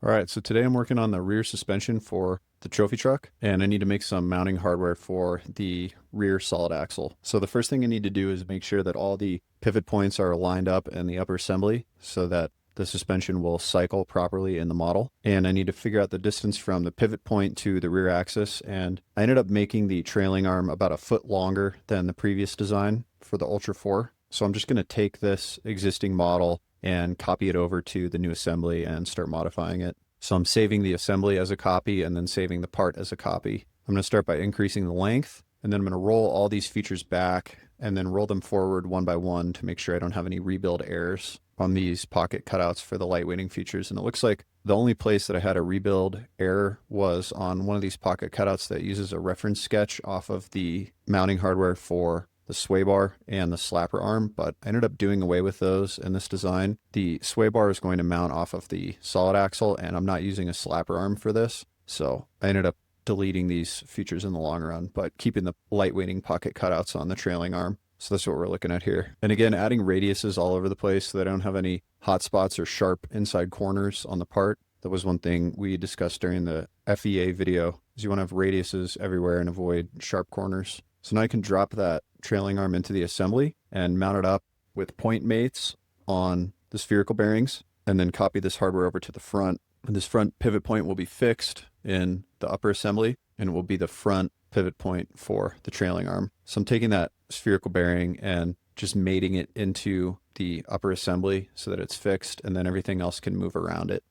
All right, so today I'm working on the rear suspension for the trophy truck, and I need to make some mounting hardware for the rear solid axle. So the first thing I need to do is make sure that all the pivot points are lined up in the upper assembly so that the suspension will cycle properly in the model. And I need to figure out the distance from the pivot point to the rear axis. And I ended up making the trailing arm about a foot longer than the previous design for the Ultra 4. So I'm just going to take this existing model and copy it over to the new assembly and start modifying it. So I'm saving the assembly as a copy and then saving the part as a copy. I'm going to start by increasing the length, and then I'm going to roll all these features back and then roll them forward one by one to make sure I don't have any rebuild errors on these pocket cutouts for the lightweighting features. And it looks like the only place that I had a rebuild error was on one of these pocket cutouts that uses a reference sketch off of the mounting hardware for the sway bar and the slapper arm, but I ended up doing away with those in this design. The sway bar is going to mount off of the solid axle, and I'm not using a slapper arm for this, so I ended up deleting these features in the long run, but keeping the lightweighting pocket cutouts on the trailing arm. So that's what we're looking at here. And again, adding radiuses all over the place so that I don't have any hot spots or sharp inside corners on the part. That was one thing we discussed during the FEA video, is you want to have radiuses everywhere and avoid sharp corners. So now I can drop that trailing arm into the assembly and mount it up with point mates on the spherical bearings, and then copy this hardware over to the front. And this front pivot point will be fixed in the upper assembly, and it will be the front pivot point for the trailing arm. So I'm taking that spherical bearing and just mating it into the upper assembly so that it's fixed, and then everything else can move around it.